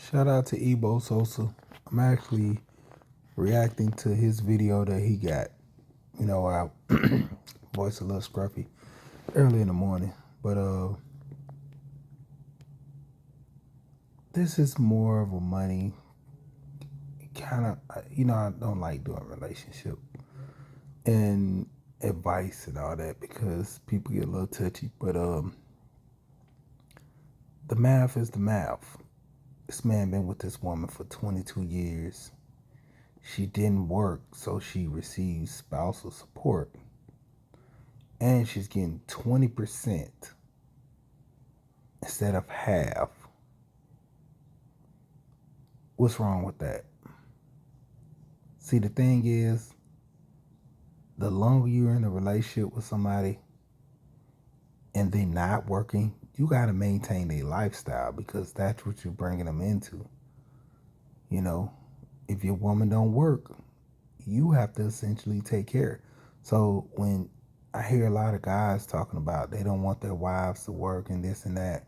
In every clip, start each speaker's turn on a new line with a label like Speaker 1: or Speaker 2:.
Speaker 1: Shout out to Ebo Sosa. I'm actually reacting to his video that he got. I voice a little scruffy early in the morning. But this is more of a money kind of, I don't like doing relationship and advice and all that because people get a little touchy. But the math is the math. This man been with this woman for 22 years. She didn't work, so she receives spousal support. And she's getting 20% instead of half. What's wrong with that? See, the thing is, the longer you're in a relationship with somebody and they're not working, you got to maintain their lifestyle because that's what you're bringing them into. If your woman don't work, you have to essentially take care. So when I hear a lot of guys talking about they don't want their wives to work and this and that,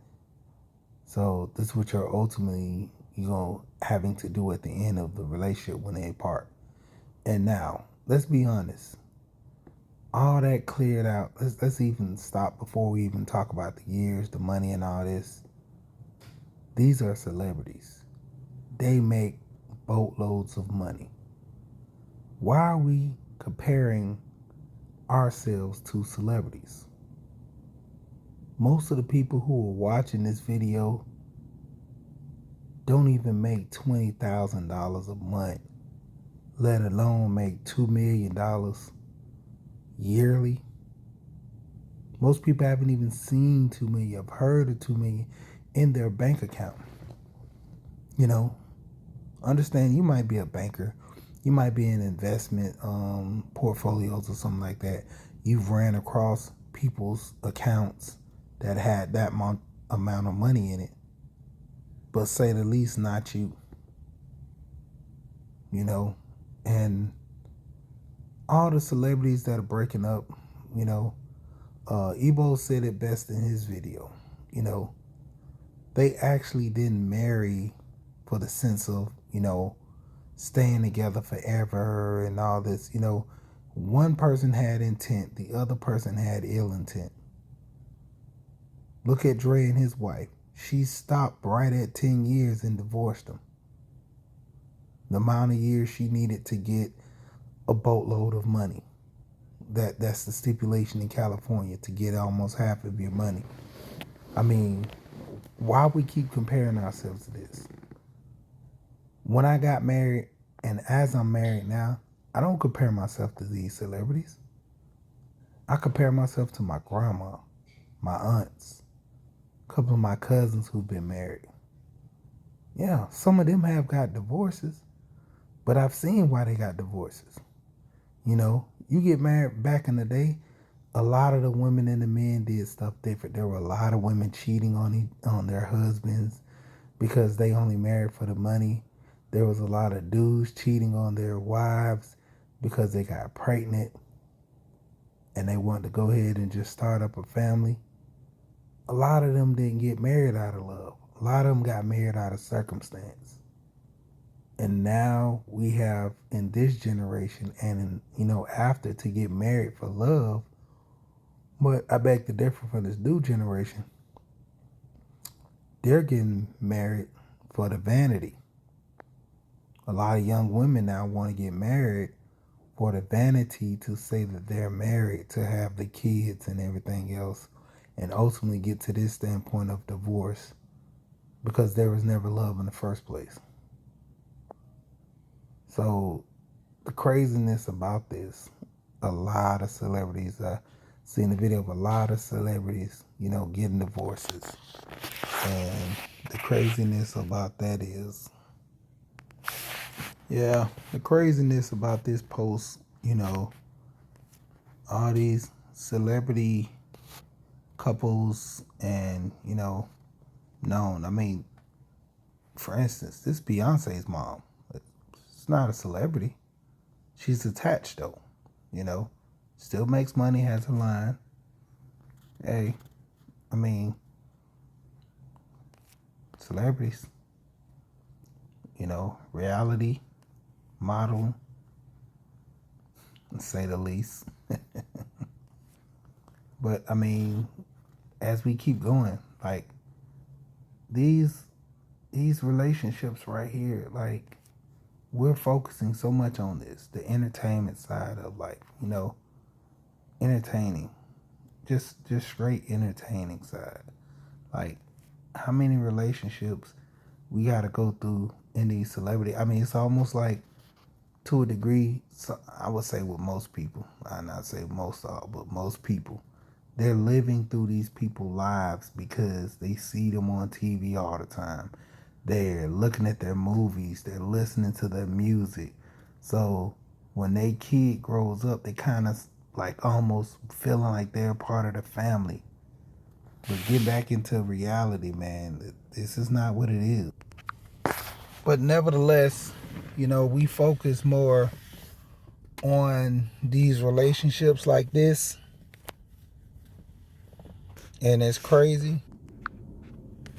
Speaker 1: so this is what you're ultimately having to do at the end of the relationship when they part. And now, let's be honest. All that cleared out. Let's even stop before we even talk about the years, the money, and all this. These are celebrities. They make boatloads of money. Why are we comparing ourselves to celebrities? Most of the people who are watching this video don't even make $20,000 a month, let alone make $2 million yearly. Most people haven't even seen 2 million, have heard of 2 million in their bank account. Understand you might be a banker, you might be in investment portfolios or something like that. You've ran across people's accounts that had that amount of money in it, but say the least, not you. And all the celebrities that are breaking up, Ebo said it best in his video. They actually didn't marry for the sense of, staying together forever and all this. One person had intent, the other person had ill intent. Look at Dre and his wife. She stopped right at 10 years and divorced him. The amount of years she needed to get a boatload of money. That's the stipulation in California, to get almost half of your money. I mean, why we keep comparing ourselves to this? When I got married, and as I'm married now, I don't compare myself to these celebrities. I compare myself to my grandma, my aunts, a couple of my cousins who've been married. Yeah, some of them have got divorces, but I've seen why they got divorces. You get married back in the day, a lot of the women and the men did stuff different. There were a lot of women cheating on their husbands because they only married for the money. There was a lot of dudes cheating on their wives because they got pregnant and they wanted to go ahead and just start up a family. A lot of them didn't get married out of love. A lot of them got married out of circumstance. And now we have in this generation and after, to get married for love. But I beg to differ from this new generation. They're getting married for the vanity. A lot of young women now want to get married for the vanity, to say that they're married, to have the kids and everything else, and ultimately get to this standpoint of divorce because there was never love in the first place. So the craziness about this, a lot of celebrities, seen the video of a lot of celebrities, getting divorces. And the craziness about that is, the craziness about this post, all these celebrity couples and, known. I mean, for instance, this Beyonce's mom. It's not a celebrity. She's attached though, still makes money, has a line. Hey, I mean, celebrities. reality model, to say the least. But I mean, as we keep going, like these relationships right here, like we're focusing so much on this, the entertainment side of life, entertaining, just straight entertaining side. Like how many relationships we got to go through in these celebrity. I mean, it's almost like to a degree. So I would say with most people, I not say most all, but most people, they're living through these people's lives because they see them on TV all the time. They're looking at their movies. They're listening to their music. So when they kid grows up, they kind of like almost feeling like they're a part of the family. But get back into reality, man. This is not what it is. But nevertheless, we focus more on these relationships like this. And it's crazy.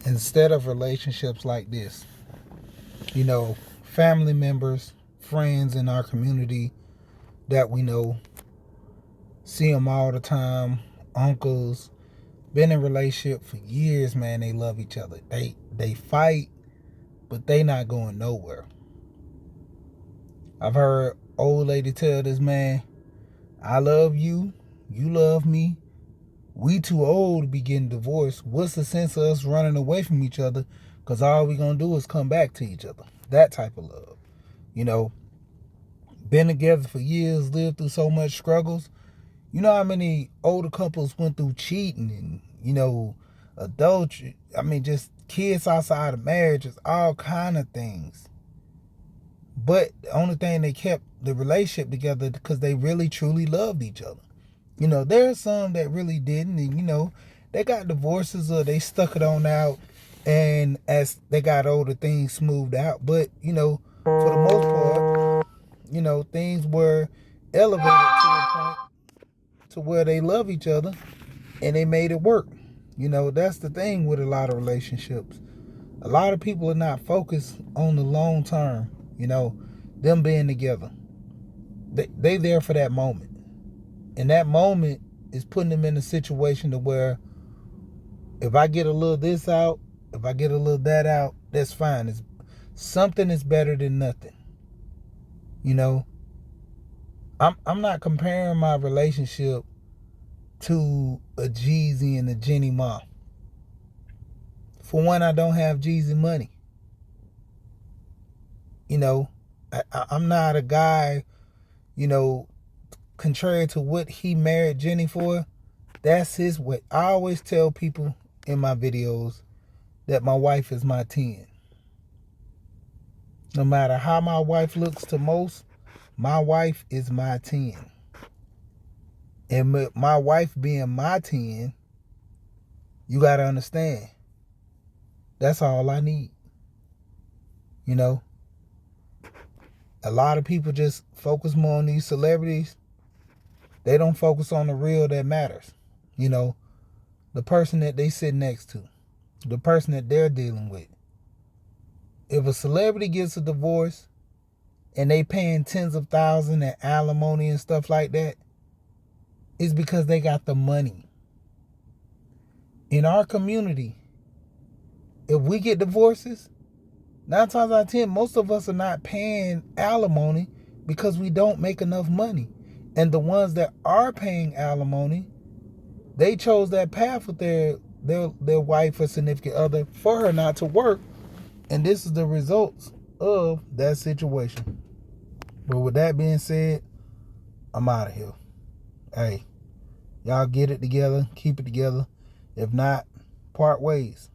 Speaker 1: Instead of relationships like this, family members, friends in our community that we know, see them all the time, uncles, been in a relationship for years, man. They love each other. They fight, but they not going nowhere. I've heard old lady tell this man, I love you, you love me. We too old to be getting divorced. What's the sense of us running away from each other? Because all we going to do is come back to each other. That type of love. Been together for years, lived through so much struggles. You know how many older couples went through cheating and, adultery. I mean, just kids outside of marriages, all kind of things. But the only thing they kept the relationship together because they really, truly loved each other. There are some that really didn't, and, they got divorces or they stuck it on out, and as they got older, things smoothed out. But, for the most part, things were elevated to a point to where they love each other and they made it work. That's the thing with a lot of relationships. A lot of people are not focused on the long term, them being together. They there for that moment. And that moment is putting them in a situation to where if I get a little this out, if I get a little that out, that's fine. Something is better than nothing. I'm not comparing my relationship to a Jeezy and a Jenny Ma. For one, I don't have Jeezy money. I'm not a guy, contrary to what he married Jenny for. That's his way. I always tell people in my videos that my wife is my 10. No matter how my wife looks to most, my wife is my 10. And my wife being my 10, you got to understand, that's all I need. A lot of people just focus more on these celebrities. They don't focus on the real that matters. The person that they sit next to, the person that they're dealing with. If a celebrity gets a divorce and they paying tens of thousands in alimony and stuff like that, it's because they got the money. In our community, if we get divorces, 9 times out of 10, most of us are not paying alimony because we don't make enough money. And the ones that are paying alimony, they chose that path with their wife or significant other for her not to work. And this is the results of that situation. But with that being said, I'm out of here. Hey, y'all get it together, keep it together. If not, part ways.